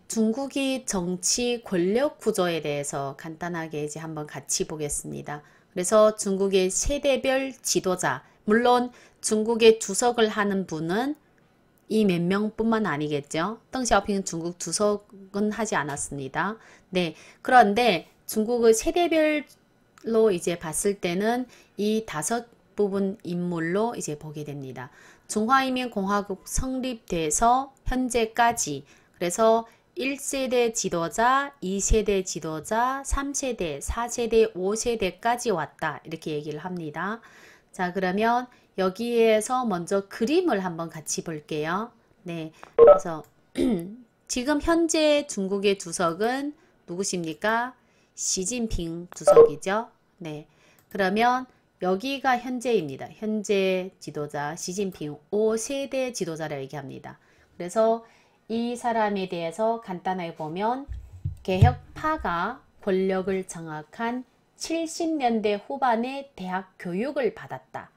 중국의 정치 권력 구조에 대해서 간단하게 이제 한번 같이 보겠습니다. 그래서 중국의 세대별 지도자, 물론 중국의 주석을 하는 분은 이 몇 명뿐만 아니겠죠. 덩 샤오핑은 중국 주석은 하지 않았습니다. 네, 그런데 중국의 세대별로 이제 봤을 때는 이 다섯 부분 인물로 이제 보게 됩니다. 중화인민공화국 성립돼서 현재까지, 그래서 1세대 지도자, 2세대 지도자, 3세대, 4세대, 5세대까지 왔다. 이렇게 얘기를 합니다. 자, 그러면 여기에서 먼저 그림을 한번 같이 볼게요. 네. 그래서 지금 현재 중국의 주석은 누구십니까? 시진핑 주석이죠. 네. 그러면 여기가 현재입니다. 현재 지도자 시진핑 5세대 지도자를 얘기합니다. 그래서 이 사람에 대해서 간단하게 보면 개혁파가 권력을 장악한 70년대 후반에 대학 교육을 받았다.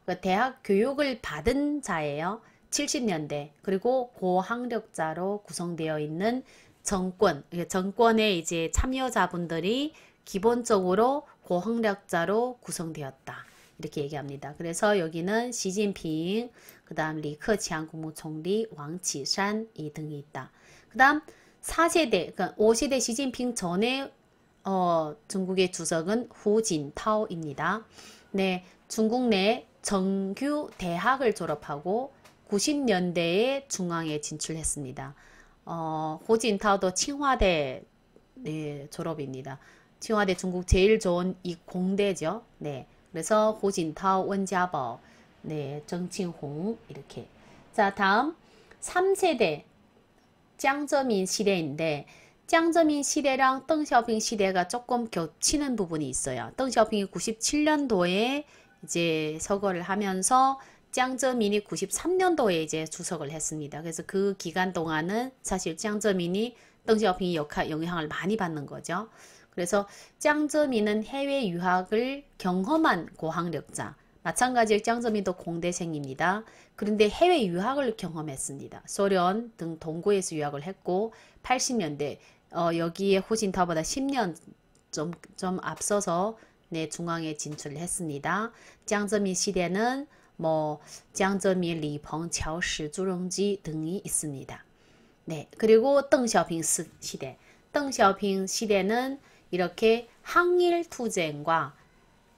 그 대학 교육을 받은 자예요. 70년대. 그리고 고학력자로 구성되어 있는 정권, 정권의 이제 참여자분들이 기본적으로 고학력자로 구성되었다. 이렇게 얘기합니다. 그래서 여기는 시진핑, 그 다음 리커치안 국무총리, 왕岐산 이 등이 있다. 그 다음 4세대, 그러니까 5세대 시진핑 전에 중국의 주석은 후진타오입니다. 네, 중국 내 정규 대학을 졸업하고 90년대에 중앙에 진출했습니다. 후진타오도 칭화대 졸업입니다. 칭화대 중국 제일 좋은 이 공대죠. 네, 그래서 후진타오, 원자보, 네, 정칭홍 이렇게. 자, 다음 3세대 짱저민 시대인데 짱저민 시대랑 덩샤오핑 시대가 조금 겹치는 부분이 있어요. 덩샤오핑이 97년도에 이제 서거를 하면서 짱저민이 93년도에 이제 주석을 했습니다. 그래서 그 기간 동안은 사실 짱저민이 덩샤오핑이 영향을 많이 받는 거죠. 그래서 짱저민은 해외 유학을 경험한 고학력자. 마찬가지로 짱저민도 공대생입니다. 그런데 해외 유학을 경험했습니다. 소련 등 동구에서 유학을 했고 80년대 여기에 후진타오보다 10년 좀 앞서서 네, 중앙에 진출을 했습니다. 짱저민 시대는 뭐 짱저민, 리펑, qiaoshi, 주렁지 등이 있습니다. 네, 그리고 덩샤오핑 시대. 덩샤오핑 시대는 이렇게 항일 투쟁과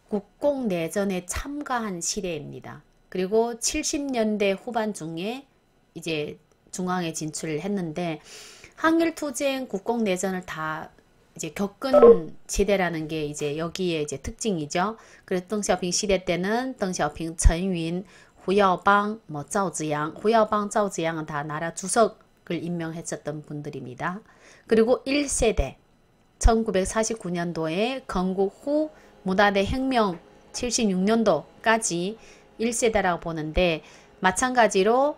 국공내전에 참가한 시대입니다. 그리고 70년대 후반 중에 이제 중앙에 진출을 했는데 항일 투쟁, 국공내전을 다 이제 겪은 시대라는 게 이제 여기에 이제 특징이죠. 그래서 덩샤오핑 시대 때는 덩샤오핑,陈云, 후야오방, 뭐 짜오즈양, 후야오방, 짜오즈양은 다 나라 주석을 임명했었던 분들입니다. 그리고 1세대 1949년도에 건국 후 문화대 혁명 76년도까지 1세대라고 보는데 마찬가지로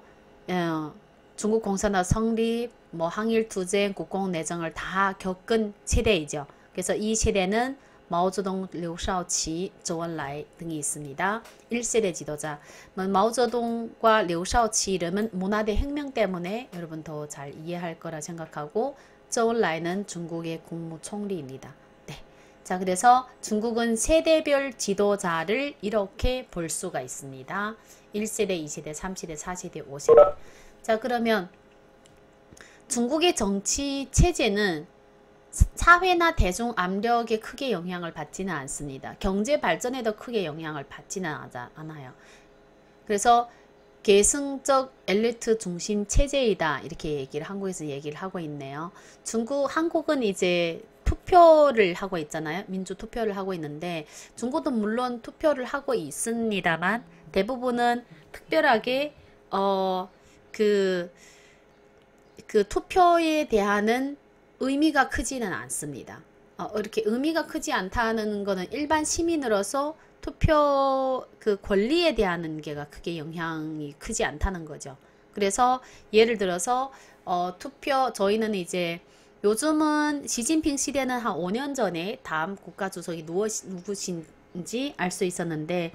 중국 공산당 성립, 뭐 항일투쟁, 국공내전을 다 겪은 세대이죠. 그래서 이 세대는 마오쩌둥, 류샤오치, 조원라이 등이 있습니다. 1세대 지도자. 마오쩌둥과 류샤오치 이름은 문화대 혁명 때문에 여러분 더 잘 이해할 거라 생각하고 조원라이는 중국의 국무총리입니다. 네. 자, 그래서 중국은 세대별 지도자를 이렇게 볼 수가 있습니다. 1세대, 2세대, 3세대, 4세대, 5세대. 자, 그러면 중국의 정치 체제는 사회나 대중 압력에 크게 영향을 받지는 않습니다. 경제 발전에도 크게 영향을 받지는 않아요. 그래서 계승적 엘리트 중심 체제이다 이렇게 얘기를 한국에서 얘기를 하고 있네요. 한국은 이제 투표를 하고 있잖아요. 민주 투표를 하고 있는데 중국도 물론 투표를 하고 있습니다만 대부분은 특별하게 그 투표에 대한 의미가 크지는 않습니다. 이렇게 의미가 크지 않다는 거는 일반 시민으로서 투표 그 권리에 대한 게가 크게 영향이 크지 않다는 거죠. 그래서 예를 들어서 투표 저희는 이제 요즘은 시진핑 시대는 한 5년 전에 다음 국가주석이 누구신지 알 수 있었는데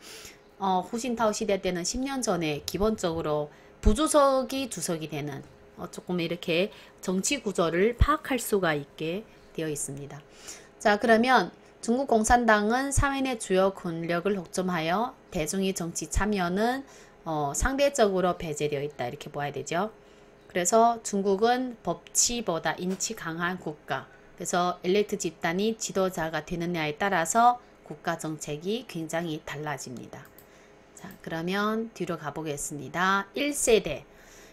후진타오 시대 때는 10년 전에 기본적으로 부주석이 주석이 되는 조금 이렇게 정치 구조를 파악할 수가 있게 되어 있습니다. 자, 그러면 중국 공산당은 사회 내 주요 권력을 독점하여 대중의 정치 참여는 상대적으로 배제되어 있다. 이렇게 봐야 되죠. 그래서 중국은 법치보다 인치 강한 국가. 그래서 엘리트 집단이 지도자가 되느냐에 따라서 국가 정책이 굉장히 달라집니다. 자, 그러면 뒤로 가보겠습니다. 1세대.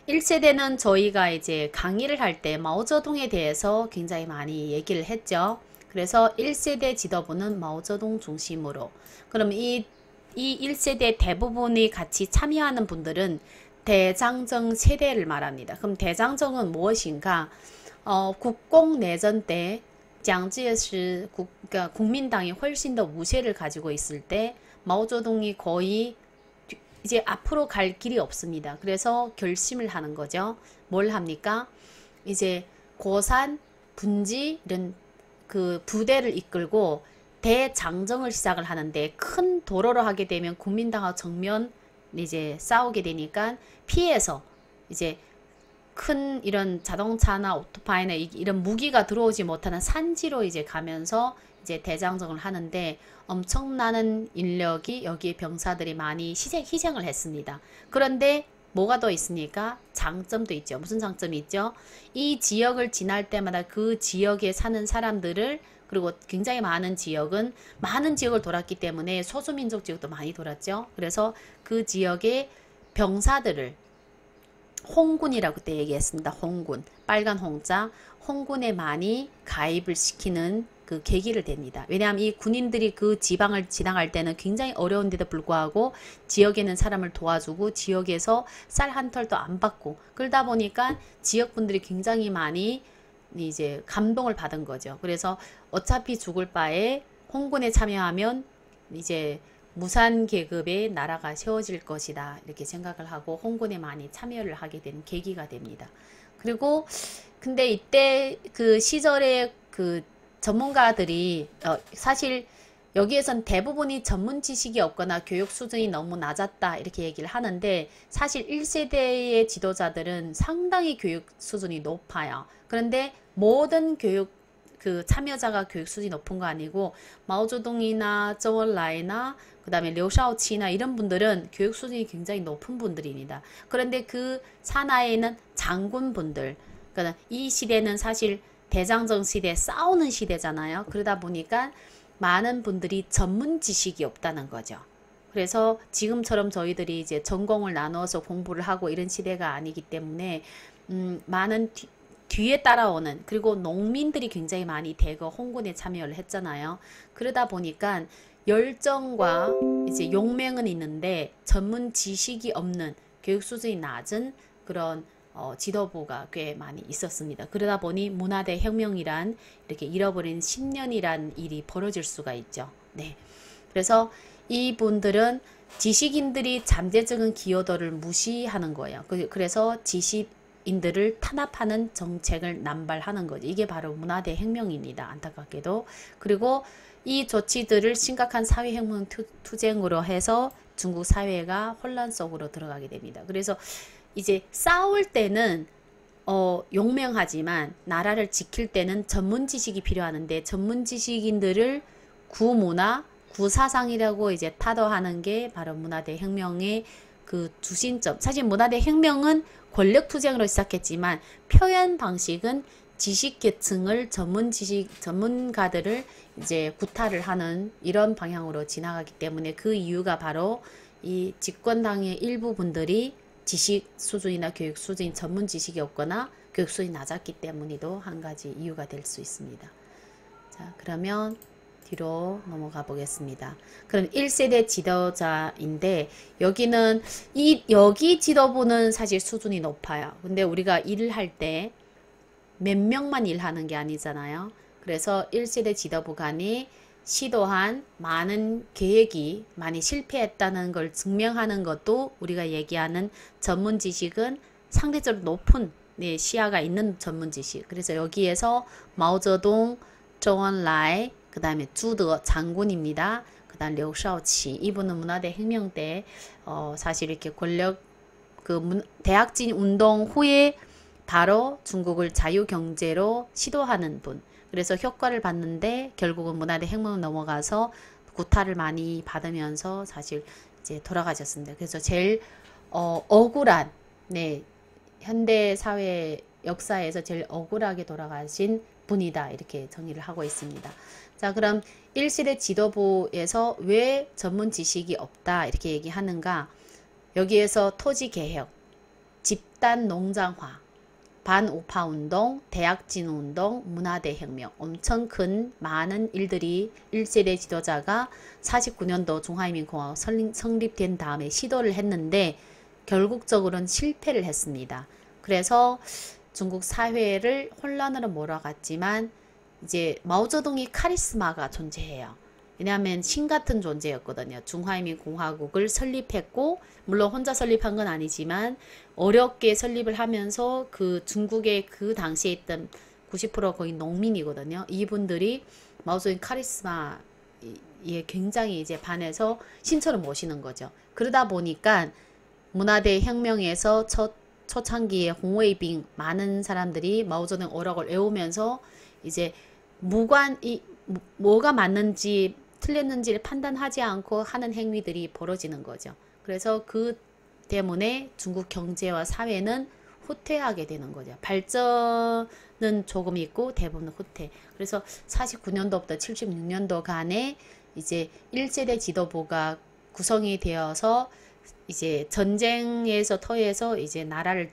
1세대는 저희가 이제 강의를 할 때 마오쩌둥에 대해서 굉장히 많이 얘기를 했죠. 그래서 1세대 지도부는 마오쩌둥 중심으로. 그럼 이 1세대 대부분이 같이 참여하는 분들은 대장정 세대를 말합니다. 그럼 대장정은 무엇인가? 국공내전 때 장지에시 그러니까 국민당이 훨씬 더 우세를 가지고 있을 때 마오쩌둥이 거의 이제 앞으로 갈 길이 없습니다. 그래서 결심을 하는 거죠. 뭘 합니까? 이제 고산, 분지 이런 그 부대를 이끌고 대장정을 시작을 하는데 큰 도로로 하게 되면 국민당하고 정면 이제 싸우게 되니까 피해서 이제 큰 이런 자동차나 오토바이나 이런 무기가 들어오지 못하는 산지로 이제 가면서 이제 대장정을 하는데 엄청나는 인력이 여기에 병사들이 많이 희생을 했습니다. 그런데 뭐가 더 있습니까? 장점도 있죠. 무슨 장점이 있죠? 이 지역을 지날 때마다 그 지역에 사는 사람들을 그리고 굉장히 많은 지역을 돌았기 때문에 소수민족 지역도 많이 돌았죠. 그래서 그 지역의 병사들을 홍군이라고 그때 얘기했습니다. 홍군, 빨간 홍자, 홍군에 많이 가입을 시키는 그 계기를 됩니다. 왜냐하면 이 군인들이 그 지방을 지나갈 때는 굉장히 어려운데도 불구하고 지역에는 사람을 도와주고 지역에서 쌀 한 털도 안 받고 그러다 보니까 지역분들이 굉장히 많이 이제 감동을 받은 거죠. 그래서 어차피 죽을 바에 홍군에 참여하면 이제 무산 계급의 나라가 세워질 것이다 이렇게 생각을 하고 홍군에 많이 참여를 하게 된 계기가 됩니다. 그리고 근데 이때 그 시절에 그 전문가들이 사실 여기에선 대부분이 전문 지식이 없거나 교육 수준이 너무 낮았다 이렇게 얘기를 하는데 사실 1세대의 지도자들은 상당히 교육 수준이 높아요. 그런데 모든 교육 그 참여자가 교육 수준이 높은 거 아니고 마오쩌둥이나周恩来나 그 다음에 려샤오치나 이런 분들은 교육 수준이 굉장히 높은 분들입니다. 그런데 그 산하에는 장군분들, 그러니까 이 시대는 사실 대장정 시대 싸우는 시대잖아요. 그러다 보니까 많은 분들이 전문 지식이 없다는 거죠. 그래서 지금처럼 저희들이 이제 전공을 나눠서 공부를 하고 이런 시대가 아니기 때문에 많은 뒤에 따라오는 그리고 농민들이 굉장히 많이 대거 홍군에 참여를 했잖아요. 그러다 보니까 열정과 이제 용맹은 있는데 전문 지식이 없는 교육 수준이 낮은 그런 지도부가 꽤 많이 있었습니다. 그러다 보니 문화대 혁명이란 이렇게 잃어버린 10년이란 일이 벌어질 수가 있죠. 네. 그래서 이분들은 지식인들이 잠재적인 기여도를 무시하는 거예요. 그래서 지식인들을 탄압하는 정책을 남발하는 거죠. 이게 바로 문화대 혁명입니다. 안타깝게도. 그리고 이 조치들을 심각한 사회혁명 투쟁으로 해서 중국 사회가 혼란 속으로 들어가게 됩니다. 그래서 이제 싸울 때는 용맹하지만 나라를 지킬 때는 전문 지식이 필요하는데 전문 지식인들을 구문화, 구사상이라고 이제 타도하는 게 바로 문화대 혁명의 그 주신점. 사실 문화대 혁명은 권력 투쟁으로 시작했지만 표현 방식은 지식계층을 전문가들을 이제 구타를 하는 이런 방향으로 지나가기 때문에 그 이유가 바로 이 집권당의 일부 분들이 지식 수준이나 교육 수준, 전문 지식이 없거나 교육 수준이 낮았기 때문에도 한 가지 이유가 될 수 있습니다. 자, 그러면 뒤로 넘어가 보겠습니다. 그럼 1세대 지도자인데 여기는 여기 지도부는 사실 수준이 높아요. 근데 우리가 일을 할 때 몇 명만 일하는 게 아니잖아요. 그래서 1세대 지도부 간이 시도한 많은 계획이 많이 실패했다는 걸 증명하는 것도 우리가 얘기하는 전문 지식은 상대적으로 높은 시야가 있는 전문 지식. 그래서 여기에서 마오쩌둥,周恩来, 그 다음에 주더 장군입니다. 그 다음 려샤오치. 이분은 문화대 혁명 때 사실 이렇게 권력 대학진 운동 후에 바로 중국을 자유경제로 시도하는 분. 그래서 효과를 봤는데 결국은 문화대 혁명을 넘어가서 구타를 많이 받으면서 사실 이제 돌아가셨습니다. 그래서 제일 억울한, 네, 현대 사회 역사에서 제일 억울하게 돌아가신 분이다, 이렇게 정의를 하고 있습니다. 자, 그럼 1시대 지도부에서 왜 전문 지식이 없다 이렇게 얘기하는가? 여기에서 토지개혁, 집단 농장화, 반우파 운동, 대약진 운동, 문화대 혁명, 엄청 큰 많은 일들이 1세대 지도자가 49년도 중화인민공화국 성립된 다음에 시도를 했는데 결국적으로는 실패를 했습니다. 그래서 중국 사회를 혼란으로 몰아갔지만 이제 마오쩌둥이 카리스마가 존재해요. 왜냐하면 신 같은 존재였거든요. 중화인민공화국을 설립했고, 물론 혼자 설립한 건 아니지만 어렵게 설립을 하면서 그 중국의 그 당시에 있던 90% 거의 농민이거든요. 이분들이 마오쩌둥 카리스마에 굉장히 이제 반해서 신처럼 모시는 거죠. 그러다 보니까 문화대 혁명에서 초창기에 홍웨이빙 많은 사람들이 마오쩌둥 오락을 외우면서 이제 뭐가 맞는지 틀렸는지를 판단하지 않고 하는 행위들이 벌어지는 거죠. 그래서 그 때문에 중국 경제와 사회는 후퇴하게 되는 거죠. 발전은 조금 있고 대부분 후퇴. 그래서 49년도부터 76년도간에 이제 1세대 지도부가 구성이 되어서 이제 전쟁에서 터에서 이제 나라를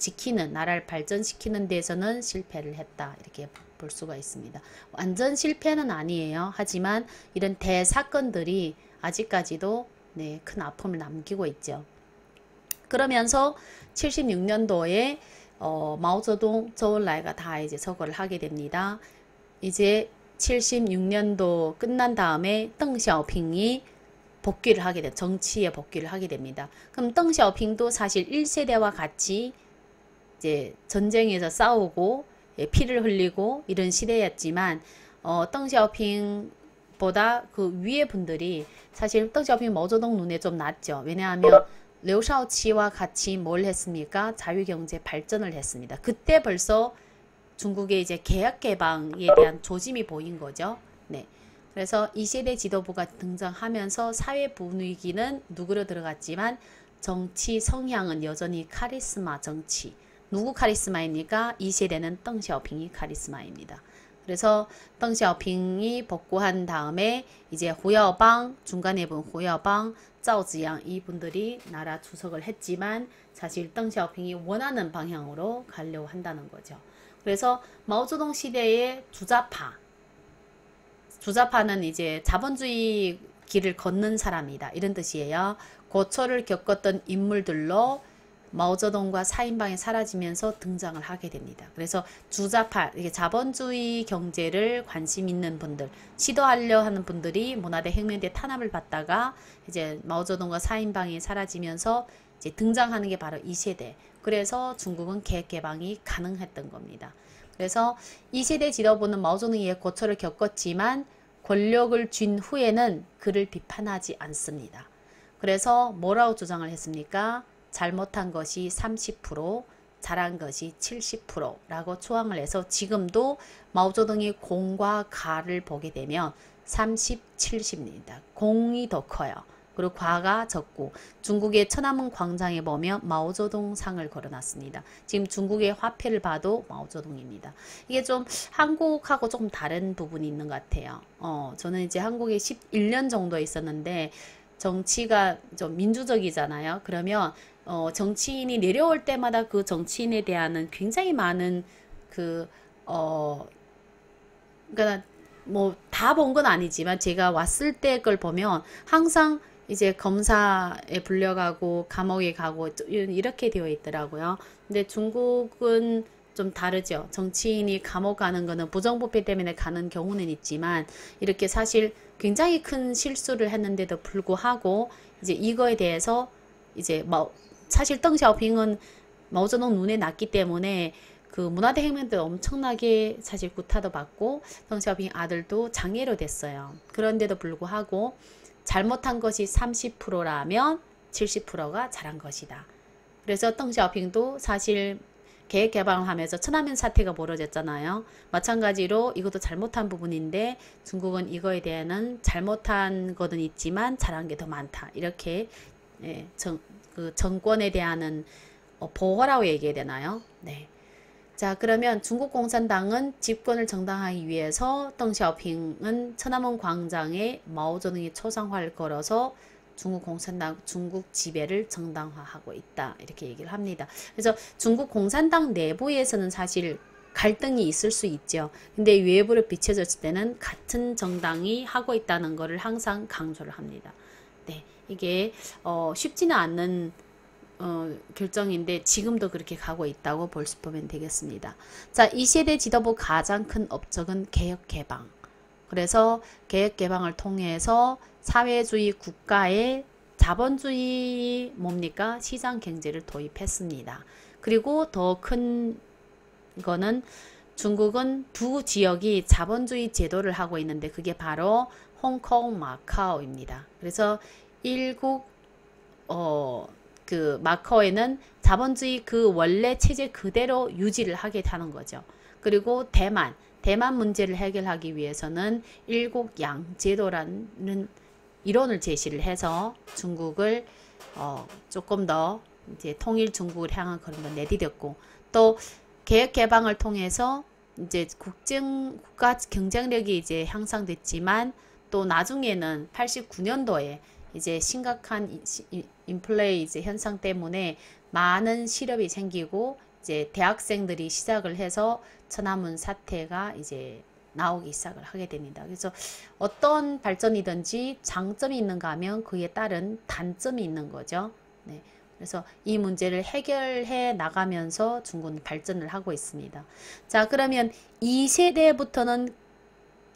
발전시키는 데서는 실패를 했다, 이렇게 볼 수가 있습니다. 완전 실패는 아니에요. 하지만 이런 대사건들이 아직까지도 네, 큰 아픔을 남기고 있죠. 그러면서 76년도에 마오쩌둥, 조은라이가 다 이제 서거를 하게 됩니다. 이제 76년도 끝난 다음에 덩샤오핑이 복귀를 하게 돼, 정치에 복귀를 하게 됩니다. 그럼 덩샤오핑도 사실 1세대와 같이 이제 전쟁에서 싸우고 피를 흘리고 이런 시대였지만 덩샤오핑보다 그 위에 분들이 사실 덩샤오핑 마오쩌둥 눈에 좀 낮죠. 왜냐하면 려샤오치와 같이 뭘 했습니까? 자유경제 발전을 했습니다. 그때 벌써 중국의 이제 개혁개방에 대한 조짐이 보인 거죠. 네. 그래서 2세대 지도부가 등장하면서 사회 분위기는 누구로 들어갔지만 정치 성향은 여전히 카리스마 정치. 누구 카리스마입니까? 2세대는 덩샤오핑이 카리스마입니다. 그래서 덩샤오핑이 복구한 다음에 이제 후야오방, 중간에 본 후야오방, 짜오즈양 이분들이 나라 주석을 했지만 사실 덩샤오핑이 원하는 방향으로 가려고 한다는 거죠. 그래서 마오쩌둥 시대의 주자파는 이제 자본주의 길을 걷는 사람이다, 이런 뜻이에요. 고초를 겪었던 인물들로 마오쩌둥과 사인방이 사라지면서 등장을 하게 됩니다. 그래서 주자파, 이게 자본주의 경제를 관심 있는 분들, 시도하려 하는 분들이 문화대 혁명 때 탄압을 받다가 이제 마오쩌둥과 사인방이 사라지면서 이제 등장하는 게 바로 2세대. 그래서 중국은 개혁개방이 가능했던 겁니다. 그래서 2세대 지도부는 마오쩌둥의 고초를 겪었지만 권력을 쥔 후에는 그를 비판하지 않습니다. 그래서 뭐라고 주장을 했습니까? 잘못한 것이 30%, 잘한 것이 70%라고 추앙을 해서 지금도 마오쩌둥이 공과 가를 보게 되면 30, 70입니다. 공이 더 커요. 그리고 과가 적고, 중국의 천안문 광장에 보면 마오쩌둥 상을 걸어놨습니다. 지금 중국의 화폐를 봐도 마오쩌둥입니다. 이게 좀 한국하고 조금 다른 부분이 있는 것 같아요. 저는 이제 한국에 11년 정도 있었는데 정치가 좀 민주적이잖아요. 그러면 정치인이 내려올 때마다 그 정치인에 대한 굉장히 많은 그러니까 뭐 다 본 건 아니지만 제가 왔을 때 걸 보면 항상 이제 검사에 불려가고 감옥에 가고 이렇게 되어 있더라고요. 근데 중국은 좀 다르죠. 정치인이 감옥 가는 거는 부정부패 때문에 가는 경우는 있지만 이렇게 사실 굉장히 큰 실수를 했는데도 불구하고 이제 이거에 대해서 이제 사실 덩샤오핑은 마오쩌둥 눈에 났기 때문에 그 문화대 혁명 때 엄청나게 사실 구타도 받고 덩샤오핑 아들도 장애로 됐어요. 그런데도 불구하고 잘못한 것이 30%라면 70%가 잘한 것이다. 그래서 덩샤오핑도 사실 계획 개방을 하면서 천안면 사태가 벌어졌잖아요. 마찬가지로 이것도 잘못한 부분인데 중국은 이거에 대해서는 잘못한 것은 있지만 잘한 게 더 많다. 이렇게 예, 그 정권에 대한 보호라고 얘기해야 되나요? 네. 자, 그러면 중국 공산당은 집권을 정당하기 위해서 덩샤오핑은 천안문 광장에 마오쩌둥이 초상화를 걸어서 중국 공산당 중국 지배를 정당화하고 있다. 이렇게 얘기를 합니다. 그래서 중국 공산당 내부에서는 사실 갈등이 있을 수 있죠. 근데 외부로 비춰졌을 때는 같은 정당이 하고 있다는 것을 항상 강조를 합니다. 네, 이게 쉽지는 않는 결정인데 지금도 그렇게 가고 있다고 보면 되겠습니다. 자, 이 세대 지도부 가장 큰 업적은 개혁개방. 그래서 개혁개방을 통해서 사회주의 국가에 자본주의 뭡니까? 시장경제를 도입했습니다. 그리고 더 큰 거는 중국은 두 지역이 자본주의 제도를 하고 있는데 그게 바로 홍콩, 마카오입니다. 그래서 일국 그 마카오에는 자본주의 그 원래 체제 그대로 유지를 하게 하는 거죠. 그리고 대만 문제를 해결하기 위해서는 일국양제도라는 이론을 제시를 해서 중국을 조금 더 이제 통일 중국을 향한 그런 걸 내디뎠고, 또 개혁 개방을 통해서 이제 국가 경쟁력이 이제 향상됐지만 또 나중에는 89년도에 이제 심각한 인플레이즈 현상 때문에 많은 실업이 생기고 이제 대학생들이 시작을 해서 천안문 사태가 이제 나오기 시작을 하게 됩니다. 그래서 어떤 발전이든지 장점이 있는가 하면 그에 따른 단점이 있는 거죠. 네. 그래서 이 문제를 해결해 나가면서 중국은 발전을 하고 있습니다. 자, 그러면 2세대부터는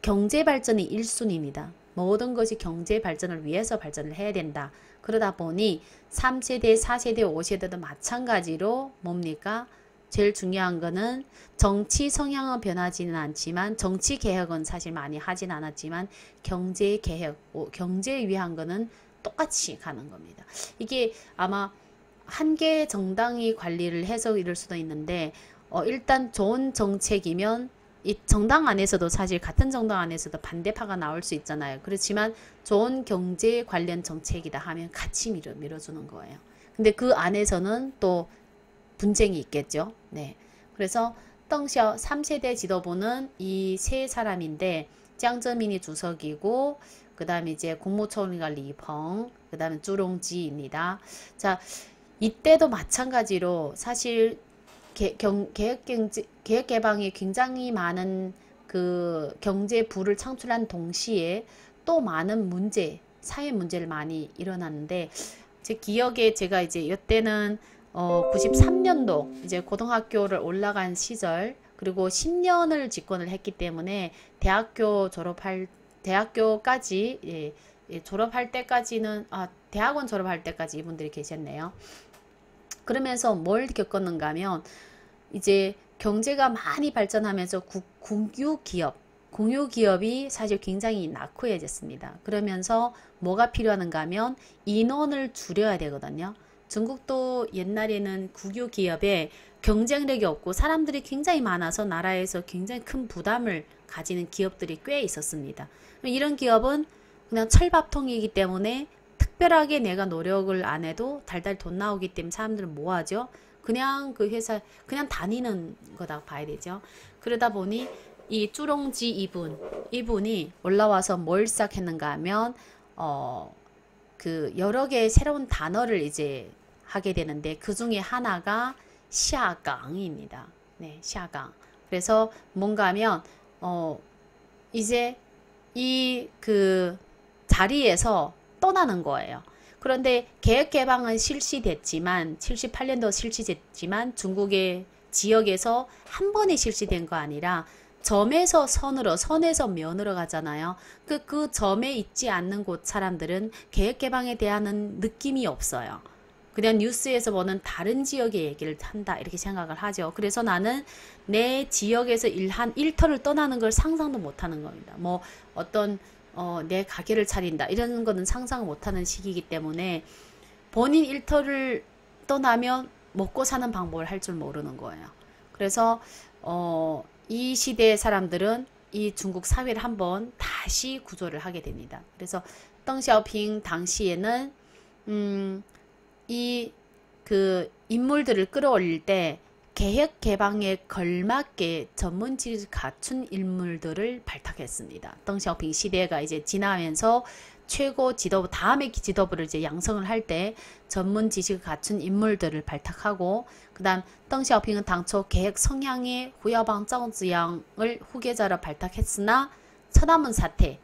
경제 발전이 1순위입니다. 모든 것이 경제 발전을 위해서 발전을 해야 된다. 그러다 보니 3세대, 4세대, 5세대도 마찬가지로 뭡니까? 제일 중요한 거는 정치 성향은 변하지는 않지만 정치 개혁은 사실 많이 하진 않았지만 경제 개혁, 경제에 위한 거는 똑같이 가는 겁니다. 이게 아마 한 개의 정당이 관리를 해서 이럴 수도 있는데 일단 좋은 정책이면 이 정당 안에서도 사실 같은 정당 안에서도 반대파가 나올 수 있잖아요. 그렇지만 좋은 경제 관련 정책이다 하면 같이 밀어주는 거예요. 근데 그 안에서는 또 분쟁이 있겠죠. 네. 그래서 덩샤오 3세대 지도부는 이 세 사람인데 짱저민이 주석이고 그 다음에 이제 국무총리가 리펑, 그 다음에 주롱지입니다. 자, 이때도 마찬가지로 사실 개혁 개방이 굉장히 많은 그 경제 부를 창출한 동시에 또 많은 문제, 사회 문제를 많이 일어났는데 제 기억에 제가 이제 이때는 93년도 이제 고등학교를 올라간 시절 그리고 10년을 집권을 했기 때문에 대학교까지 졸업할 때까지는 대학원 졸업할 때까지 이분들이 계셨네요. 그러면서 뭘 겪었는가 하면 이제 경제가 많이 발전하면서 공유기업이 사실 굉장히 낙후해졌습니다. 그러면서 뭐가 필요한가 하면 인원을 줄여야 되거든요. 중국도 옛날에는 국유기업에 경쟁력이 없고 사람들이 굉장히 많아서 나라에서 굉장히 큰 부담을 가지는 기업들이 꽤 있었습니다. 이런 기업은 그냥 철밥통이기 때문에 특별하게 내가 노력을 안 해도 달달 돈 나오기 때문에 사람들은 뭐 하죠? 그냥 그 회사 그냥 다니는 거다 봐야 되죠. 그러다 보니 이 쭈롱지 이분이 올라와서 뭘 시작했는가 하면 그 여러 개의 새로운 단어를 이제 하게 되는데 그 중에 하나가 샤강입니다. 네, 샤강. 그래서 뭔가 하면 이제 이 그 자리에서 떠나는 거예요. 그런데 개혁 개방은 실시됐지만 78년도 실시됐지만 중국의 지역에서 한 번에 실시된 거 아니라 점에서 선에서 면으로 가잖아요. 그 점에 있지 않는 곳 사람들은 개혁 개방에 대한 느낌이 없어요. 그냥 뉴스에서 보는 다른 지역의 얘기를 한다 이렇게 생각을 하죠. 그래서 나는 내 지역에서 일터를 떠나는 걸 상상도 못하는 겁니다. 뭐 어떤 내 가게를 차린다 이런 거는 상상 못하는 시기이기 때문에 본인 일터를 떠나면 먹고 사는 방법을 할 줄 모르는 거예요. 그래서 이 시대의 사람들은 이 중국 사회를 한번 다시 구조를 하게 됩니다. 그래서 덩샤오핑 당시에는 이 그 인물들을 끌어올릴 때 개혁 개방에 걸맞게 전문 지식을 갖춘 인물들을 발탁했습니다. 덩샤오핑 시대가 이제 지나면서 최고 지도부, 다음의 지도부를 이제 양성을 할 때 전문 지식을 갖춘 인물들을 발탁하고, 그 다음 덩샤오핑은 당초 개혁 성향의 후야방 짜오즈양을 후계자로 발탁했으나 천안문 사태,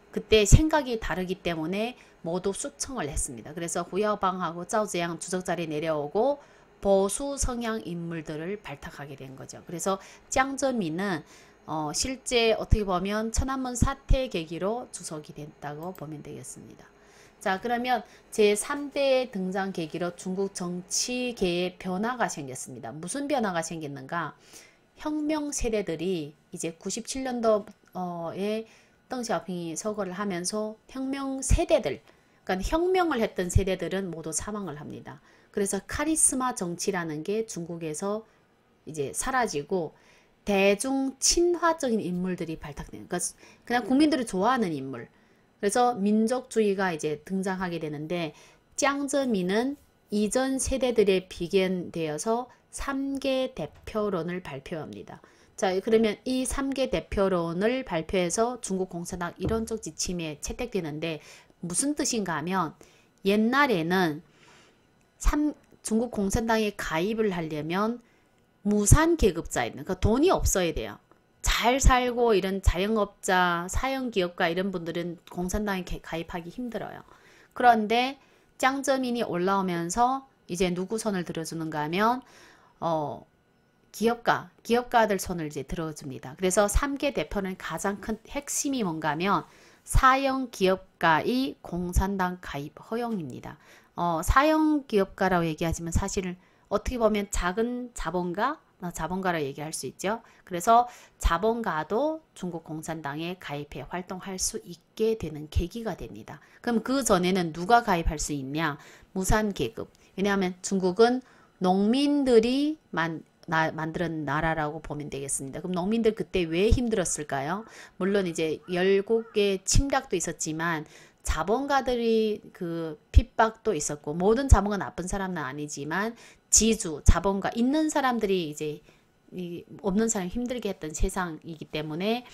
그때 생각이 다르기 때문에 모두 숙청을 했습니다. 그래서 후야방하고 짜오즈양 주석 자리에 내려오고 보수 성향 인물들을 발탁하게 된 거죠. 그래서 짱저민은 실제 어떻게 보면 천안문 사태 계기로 주석이 됐다고 보면 되겠습니다. 자, 그러면 제3대 등장 계기로 중국 정치계에 변화가 생겼습니다. 무슨 변화가 생겼는가? 혁명 세대들이 이제 97년도에 덩샤오핑이 서거를 하면서 혁명 세대들, 그러니까 혁명을 했던 세대들은 모두 사망을 합니다. 그래서 카리스마 정치라는 게 중국에서 이제 사라지고 대중 친화적인 인물들이 발탁돼요. 그러니까 그냥 국민들이 좋아하는 인물. 그래서 민족주의가 이제 등장하게 되는데, 짱저민은 이전 세대들에 비견되어서 3개 대표론을 발표합니다. 자, 그러면 이 3개 대표론을 발표해서 중국 공산당 이론적 지침에 채택되는데 무슨 뜻인가 하면, 옛날에는 중국 공산당에 가입을 하려면 무산계급자인, 그러니까 돈이 없어야 돼요. 잘 살고 이런 자영업자, 사형기업가 이런 분들은 공산당에 가입하기 힘들어요. 그런데 짱저민이 올라오면서 이제 누구 손을 들어주는가 하면 기업가들 손을 이제 들어줍니다. 그래서 3개 대표는 가장 큰 핵심이 뭔가 하면 사형기업가의 공산당 가입 허용입니다. 사형기업가라고 얘기하지만 사실은 어떻게 보면 작은 자본가라고 얘기할 수 있죠. 그래서 자본가도 중국 공산당에 가입해 활동할 수 있게 되는 계기가 됩니다. 그럼 그 전에는 누가 가입할 수 있냐? 무산계급. 왜냐하면 중국은 농민들이 만드는 나라라고 보면 되겠습니다. 그럼 농민들 그때 왜 힘들었을까요? 물론 이제 열국의 침략도 있었지만 자본가들이 그 핍박도 있었고, 모든 자본가 나쁜 사람은 아니지만 자본가 있는 사람들이 이제 없는 사람이 힘들게 했던 세상이기 때문에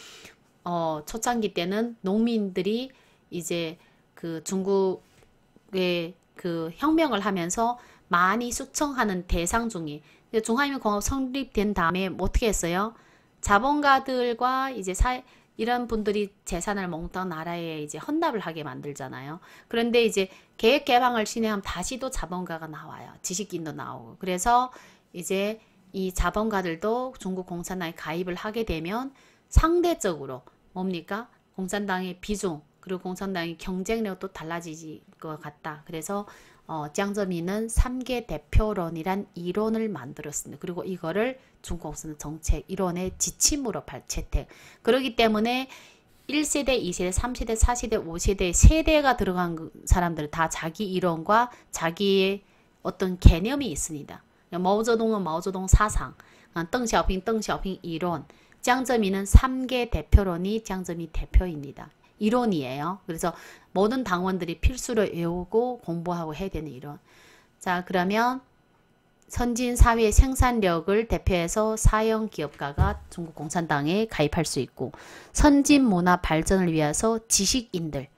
초창기 때는 농민들이 이제 그 중국의 그 혁명을 하면서 많이 숙청하는 대상 중에, 중화인민공화국 성립된 다음에 어떻게 했어요? 자본가들과 이제 이런 분들이 재산을 몽땅 나라에 이제 헌납을 하게 만들잖아요. 그런데 이제 계획 개방을 진행하면 다시 또 자본가가 나와요. 지식인도 나오고. 그래서 이제 이 자본가들도 중국 공산당에 가입을 하게 되면 상대적으로 뭡니까? 공산당의 비중, 그리고 공산당의 경쟁력도 달라지질 것 같다. 그래서 짱저민은 3개 대표론이란 이론을 만들었습니다. 그리고 이거를 중국 공산당 정책 이론의 지침으로 채택. 그렇기 때문에 1세대, 2세대, 3세대, 4세대, 5세대 세대가 들어간 사람들 다 자기 이론과 자기의 어떤 개념이 있습니다. 마오쩌둥은 마오쩌둥 사상, 덩샤오핑 이론, 짱저민은 3개 대표론이 짱저민 대표입니다. 이론이에요. 그래서 모든 당원들이 필수로 외우고 공부하고 해야 되는 이론. 자, 그러면 선진 사회 생산력을 대표해서 사형 기업가가 중국 공산당에 가입할 수 있고, 선진 문화 발전을 위해서 지식인들,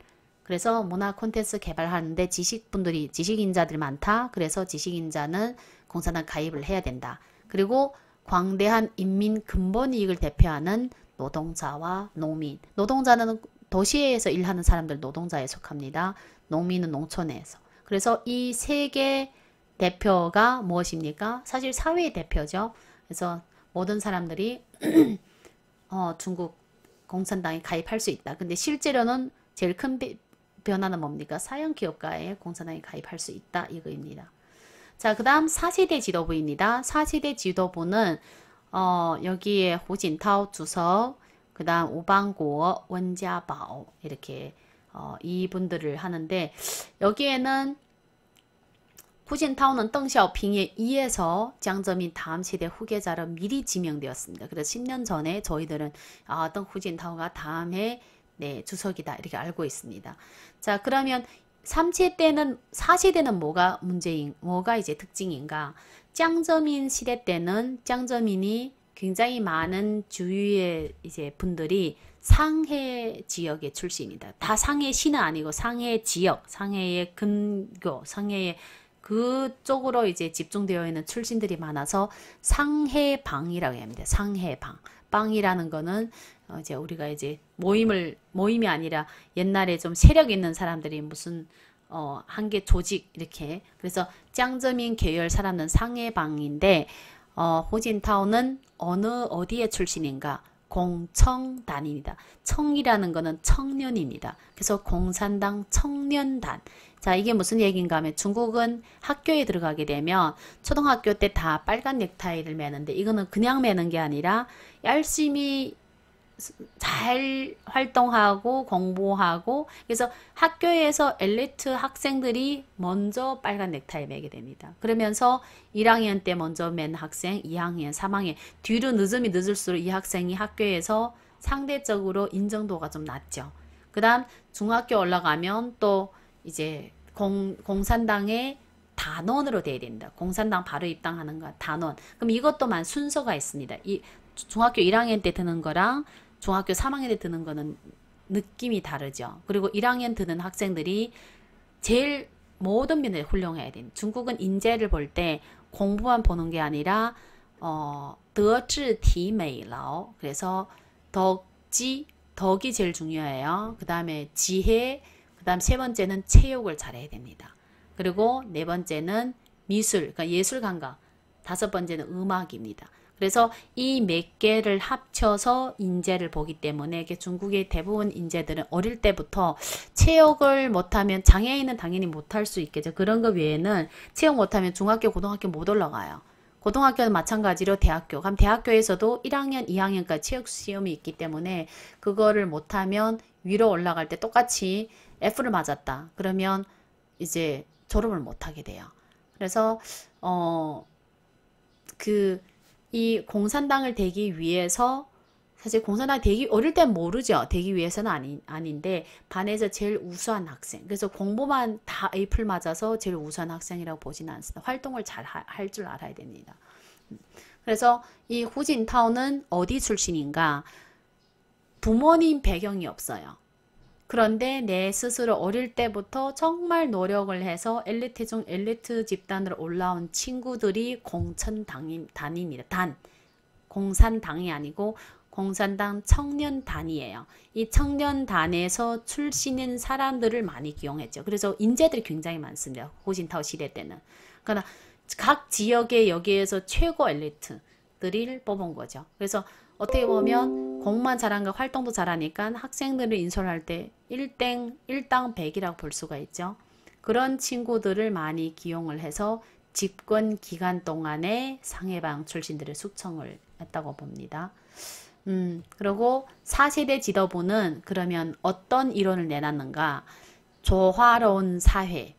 그래서 문화 콘텐츠 개발하는데 지식인자들이 많다. 그래서 지식인자는 공산당 가입을 해야 된다. 그리고 광대한 인민 근본 이익을 대표하는 노동자와 농민. 노동자는 도시에서 일하는 사람들 노동자에 속합니다. 농민은 농촌에서. 그래서 이 세 개 대표가 무엇입니까? 사실 사회의 대표죠. 그래서 모든 사람들이 중국 공산당에 가입할 수 있다. 근데 실제로는 제일 큰 변화는 뭡니까? 사형기업가에 공산당에 가입할 수 있다. 이거입니다. 자, 그 다음 4세대 지도부입니다. 4세대 지도부는 여기에 후진타오 주석, 그 다음 오방고, 원자바오 이렇게 이분들을 하는데, 여기에는 후진타오는 덩샤오핑에 의해서 장저민 다음 세대 후계자로 미리 지명되었습니다. 그래서 10년 전에 저희들은 어떤 후진타오가 다음에 네, 주석이다 이렇게 알고 있습니다. 자, 그러면 3세대는 4세대는 뭐가 이제 특징인가? 장저민 시대 때는 장저민이 굉장히 많은 주위의 이제 분들이 상해 지역의 출신이다. 다 상해시는 아니고 상해 지역, 상해의 근교, 상해의 그쪽으로 이제 집중되어 있는 출신들이 많아서 상해방이라고 합니다. 상해방. 방이라는 거는 이제 우리가 이제 모임이 아니라 옛날에 좀 세력 있는 사람들이 무슨 한 개 조직 이렇게 그래서 짱저민 계열 사람은 상해방인데 호진타오는 어디의 출신인가? 공청단입니다. 청이라는 거는 청년입니다. 그래서 공산당 청년단. 자, 이게 무슨 얘기인가 하면 중국은 학교에 들어가게 되면 초등학교 때 다 빨간 넥타이를 매는데 이거는 그냥 매는 게 아니라 열심히 잘 활동하고 공부하고 그래서 학교에서 엘리트 학생들이 먼저 빨간 넥타이 매게 됩니다. 그러면서 1학년 때 먼저 맨 학생, 2학년, 3학년 뒤로 늦을수록 이 학생이 학교에서 상대적으로 인정도가 좀 낮죠. 그 다음 중학교 올라가면 또 이제 공산당의 단원으로 돼야 됩니다. 공산당 바로 입당하는 거 단원. 그럼 이것도만 순서가 있습니다. 이 중학교 1학년 때 드는 거랑 중학교 3학년 때 드는 거는 느낌이 다르죠. 그리고 1학년 드는 학생들이 제일 모든 면에 훌륭해야 됩니다. 중국은 인재를 볼 때 공부만 보는 게 아니라 德智体美劳 그래서 덕이 제일 중요해요. 그 다음에 지혜, 그 다음 세 번째는 체육을 잘해야 됩니다. 그리고 네 번째는 미술, 그러니까 예술 감각, 다섯 번째는 음악입니다. 그래서 이 몇 개를 합쳐서 인재를 보기 때문에 중국의 대부분 인재들은 어릴 때부터 체육을 못하면 장애인은 당연히 못할 수 있겠죠. 그런 거 외에는 체육 못하면 중학교, 고등학교 못 올라가요. 고등학교는 마찬가지로 대학교. 그럼 대학교에서도 1학년, 2학년까지 체육 시험이 있기 때문에 그거를 못하면 위로 올라갈 때 똑같이 F를 맞았다. 그러면 이제 졸업을 못하게 돼요. 그래서 이 공산당을 되기 위해서 사실 공산당 어릴 땐 모르죠. 되기 위해서는 아닌데 반에서 제일 우수한 학생. 그래서 공부만 다 A플 맞아서 제일 우수한 학생이라고 보지는 않습니다. 활동을 잘 할 줄 알아야 됩니다. 그래서 이 후진타오는 어디 출신인가? 부모님 배경이 없어요. 그런데 내 스스로 어릴 때부터 정말 노력을 해서 엘리트 중 엘리트 집단으로 올라온 친구들이 공천단입니다. 공산당이 아니고 공산당 청년단이에요. 이 청년단에서 출신인 사람들을 많이 기용했죠. 그래서 인재들이 굉장히 많습니다. 호진타오 시대 때는. 그러나 각 지역의 여기에서 최고 엘리트들을 뽑은 거죠. 그래서 어떻게 보면 공부만 잘한가 활동도 잘하니까 학생들을 인솔할 때 1당 100이라고 볼 수가 있죠. 그런 친구들을 많이 기용을 해서 집권 기간 동안에 상해방 출신들을 숙청을 했다고 봅니다. 그리고 4세대 지도부는 그러면 어떤 이론을 내놨는가? 조화로운 사회,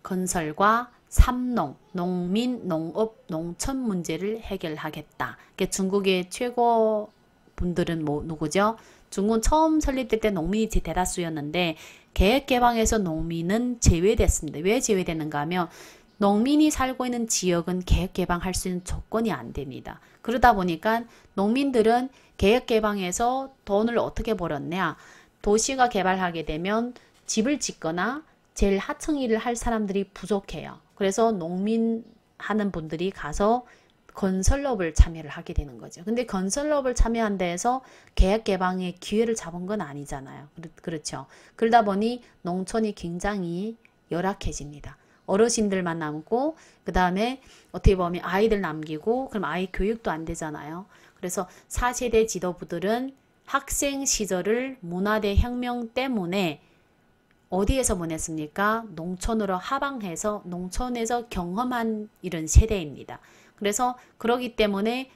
건설과 삼농, 농민, 농업, 농촌 문제를 해결하겠다. 중국의 최고 분들은 누구죠? 중국은 처음 설립될 때 농민이 대다수였는데 개혁개방에서 농민은 제외됐습니다. 왜 제외되는가 하면 농민이 살고 있는 지역은 개혁개방할 수 있는 조건이 안 됩니다. 그러다 보니까 농민들은 개혁개방에서 돈을 어떻게 벌었냐? 도시가 개발하게 되면 집을 짓거나 제일 하층 일을 할 사람들이 부족해요. 그래서 농민 하는 분들이 가서 건설업을 참여를 하게 되는 거죠. 근데 건설업을 참여한 데에서 개혁개방의 기회를 잡은 건 아니잖아요. 그렇죠. 그러다 보니 농촌이 굉장히 열악해집니다. 어르신들만 남고 그 다음에 어떻게 보면 아이들 남기고 그럼 아이 교육도 안 되잖아요. 그래서 4세대 지도부들은 학생 시절을 문화대 혁명 때문에 어디에서 보냈습니까? 농촌으로 하방해서 농촌에서 경험한 이런 세대입니다. 그래서 그러기 때문에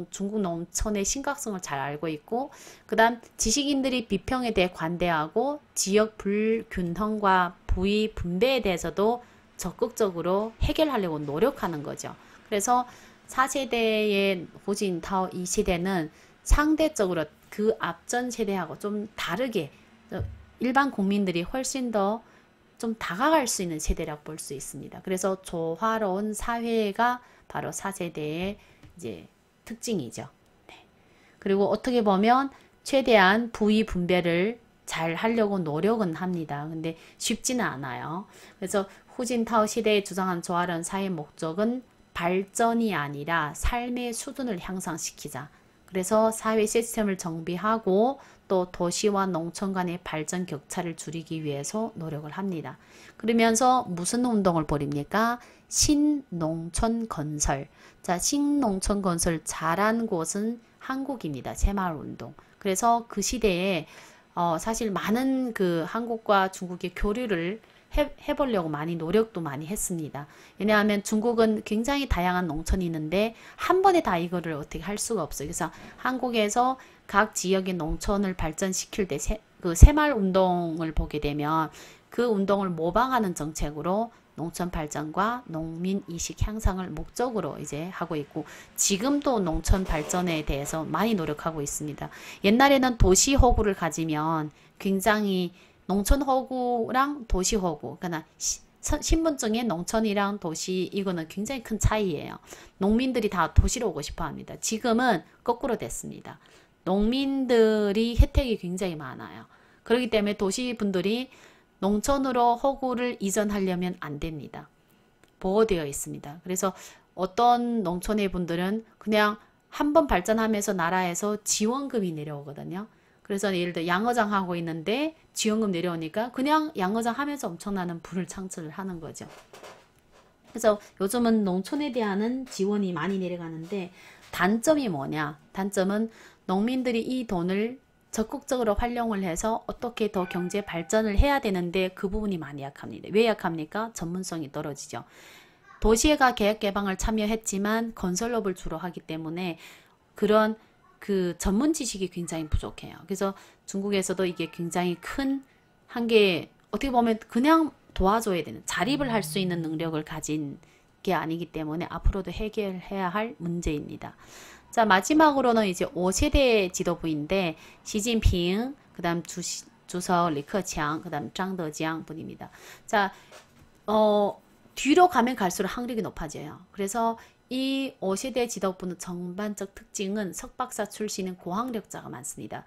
중국 농촌의 심각성을 잘 알고 있고 그 다음 지식인들이 비평에 대해 관대하고 지역 불균형과 부의 분배에 대해서도 적극적으로 해결하려고 노력하는 거죠. 그래서 4세대의 후진타오 이 시대는 상대적으로 그 앞전 세대하고 좀 다르게 일반 국민들이 훨씬 더 좀 다가갈 수 있는 세대라고 볼 수 있습니다. 그래서 조화로운 사회가 바로 4세대의 이제 특징이죠. 네. 그리고 어떻게 보면 최대한 부의 분배를 잘 하려고 노력은 합니다. 근데 쉽지는 않아요. 그래서 후진타오 시대에 주장한 조화로운 사회의 목적은 발전이 아니라 삶의 수준을 향상시키자. 그래서 사회 시스템을 정비하고 또 도시와 농촌 간의 발전 격차를 줄이기 위해서 노력을 합니다. 그러면서 무슨 운동을 벌입니까? 신농촌 건설. 자, 신농촌 건설 잘한 곳은 한국입니다. 새마을운동. 그래서 그 시대에 사실 많은 그 한국과 중국의 교류를 해보려고 많이 노력도 많이 했습니다. 왜냐하면 중국은 굉장히 다양한 농촌이 있는데 한 번에 다 이거를 어떻게 할 수가 없어요. 그래서 한국에서 각 지역의 농촌을 발전시킬 때 그 새마을 운동을 보게 되면 그 운동을 모방하는 정책으로 농촌 발전과 농민 이식 향상을 목적으로 이제 하고 있고 지금도 농촌 발전에 대해서 많이 노력하고 있습니다. 옛날에는 도시 호구를 가지면 굉장히 농촌 호구랑 도시 호구, 그러니까 신분증에 농촌이랑 도시 이거는 굉장히 큰 차이예요. 농민들이 다 도시로 오고 싶어 합니다. 지금은 거꾸로 됐습니다. 농민들이 혜택이 굉장히 많아요. 그렇기 때문에 도시 분들이 농촌으로 호구를 이전하려면 안 됩니다. 보호되어 있습니다. 그래서 어떤 농촌의 분들은 그냥 한번 발전하면서 나라에서 지원금이 내려오거든요. 그래서 예를 들어 양어장 하고 있는데 지원금 내려오니까 그냥 양어장 하면서 엄청나는 부를 창출을 하는 거죠. 그래서 요즘은 농촌에 대한 지원이 많이 내려가는데 단점이 뭐냐? 단점은 농민들이 이 돈을 적극적으로 활용을 해서 어떻게 더 경제 발전을 해야 되는데 그 부분이 많이 약합니다. 왜 약합니까? 전문성이 떨어지죠. 도시가 계획개방을 참여했지만 건설업을 주로 하기 때문에 그런 그 전문 지식이 굉장히 부족해요. 그래서 중국에서도 이게 굉장히 큰 한계, 어떻게 보면 그냥 도와줘야 되는, 자립을 할 수 있는 능력을 가진 게 아니기 때문에 앞으로도 해결해야 할 문제입니다. 자, 마지막으로는 이제 5세대 지도부인데 시진핑, 그 다음 주석 리커창, 그 다음 장더지ang 분입니다. 자, 뒤로 가면 갈수록 학력이 높아져요. 그래서 이 5세대 지도부는 전반적 특징은 석박사 출신인 고학력자가 많습니다.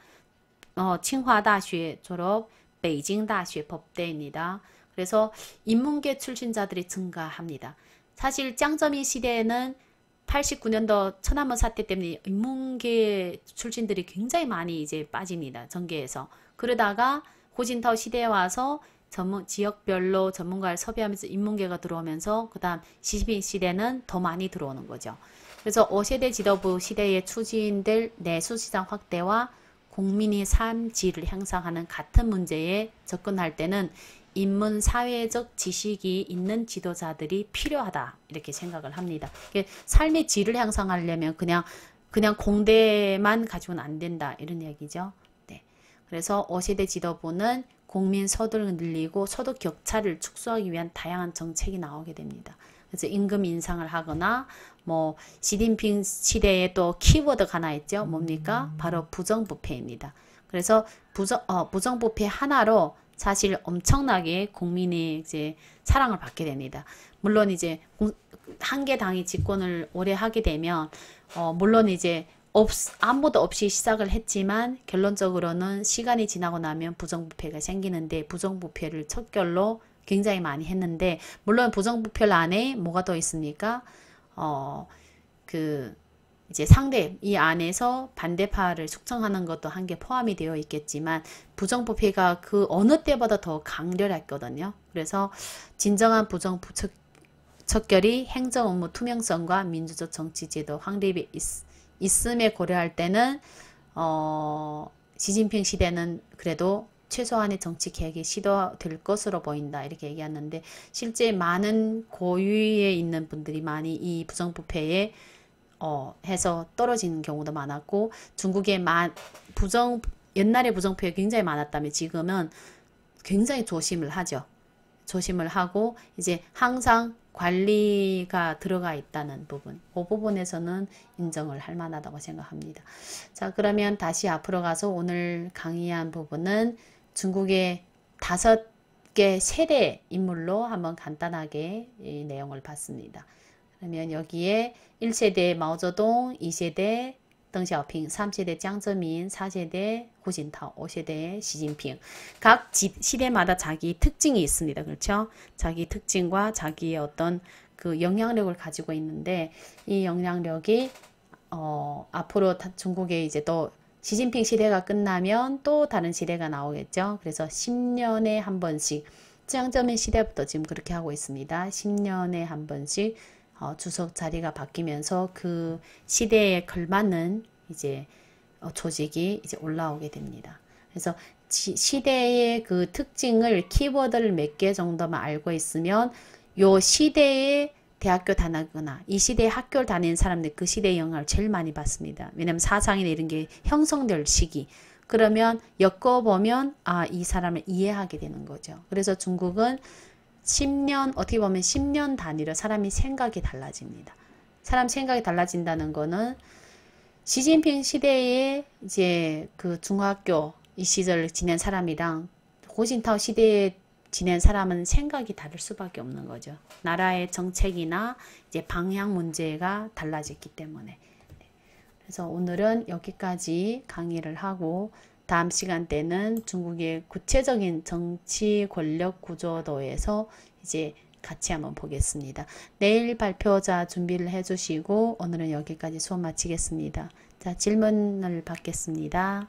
칭화大学 졸업, 베이징大学 법대입니다. 그래서 인문계 출신자들이 증가합니다. 사실 짱점이 시대에는 89년도 천안문 사태 때문에 인문계 출신들이 굉장히 많이 이제 빠집니다. 전개에서. 그러다가 후진타오 시대에 와서 지역별로 전문가를 섭외하면서 인문계가 들어오면서 그 다음 시진핑 시대는 더 많이 들어오는 거죠. 그래서 5세대 지도부 시대에 추진될 내수시장 확대와 국민의 삶 질을 향상하는 같은 문제에 접근할 때는 인문 사회적 지식이 있는 지도자들이 필요하다 이렇게 생각을 합니다. 삶의 질을 향상하려면 그냥 공대만 가지고는 안 된다 이런 얘기죠. 네. 그래서 5세대 지도부는 국민 소득을 늘리고 소득 격차를 축소하기 위한 다양한 정책이 나오게 됩니다. 그래서 임금 인상을 하거나 뭐 시진핑 시대에 또 키워드가 하나 있죠. 뭡니까? 바로 부정부패입니다. 그래서 부정부패 하나로 사실 엄청나게 국민의 이제 사랑을 받게 됩니다. 물론 이제 한 개 당이 집권을 오래 하게 되면 물론 이제 아무도 없이 시작을 했지만 결론적으로는 시간이 지나고 나면 부정부패가 생기는데 부정부패를 척결로 굉장히 많이 했는데 물론 부정부패 안에 뭐가 더 있습니까? 이제 상대 이 안에서 반대파를 숙청하는 것도 한 개 포함이 되어 있겠지만 부정부패가 그 어느 때보다 더 강렬했거든요. 그래서 진정한 부정부패 척결이 행정 업무 투명성과 민주적 정치제도 확립이 있음에 고려할 때는 시진핑 시대는 그래도 최소한의 정치 개혁이 시도될 것으로 보인다 이렇게 얘기했는데 실제 많은 고위에 있는 분들이 많이 이 부정부패에 해서 떨어지는 경우도 많았고 중국의 옛날에 부정부패가 굉장히 많았다면 지금은 굉장히 조심을 하죠. 조심을 하고 이제 항상 관리가 들어가 있다는 부분, 그 부분에서는 인정을 할 만하다고 생각합니다. 자, 그러면 다시 앞으로 가서 오늘 강의한 부분은 중국의 5개 세대 인물로 한번 간단하게 이 내용을 봤습니다. 그러면 여기에 1세대 마오쩌둥, 2세대 덩샤오핑, 3세대 짱저민, 4세대 후진타오, 5세대 시진핑. 각 시대마다 자기 특징이 있습니다. 그렇죠? 자기 특징과 자기의 어떤 그 영향력을 가지고 있는데 이 영향력이 앞으로 중국에 이제 또 시진핑 시대가 끝나면 또 다른 시대가 나오겠죠. 그래서 10년에 한 번씩 짱저민 시대부터 지금 그렇게 하고 있습니다. 10년에 한 번씩 주석 자리가 바뀌면서 그 시대에 걸맞는 이제 조직이 이제 올라오게 됩니다. 그래서 시대의 그 특징을 키워드를 몇 개 정도만 알고 있으면 요 시대에 대학교 다니거나 이 시대에 학교를 다니는 사람들 그 시대의 영향을 제일 많이 받습니다. 왜냐면 사상이나 이런 게 형성될 시기. 그러면 엮어보면 이 사람을 이해하게 되는 거죠. 그래서 중국은 10년, 어떻게 보면 10년 단위로 사람이 생각이 달라집니다. 사람 생각이 달라진다는 거는 시진핑 시대에 이제 그 중학교 이 시절 지낸 사람이랑 고진타오 시대에 지낸 사람은 생각이 다를 수밖에 없는 거죠. 나라의 정책이나 이제 방향 문제가 달라졌기 때문에. 그래서 오늘은 여기까지 강의를 하고 다음 시간 때는 중국의 구체적인 정치 권력 구조도에서 이제 같이 한번 보겠습니다. 내일 발표자 준비를 해주시고 오늘은 여기까지 수업 마치겠습니다. 자, 질문을 받겠습니다.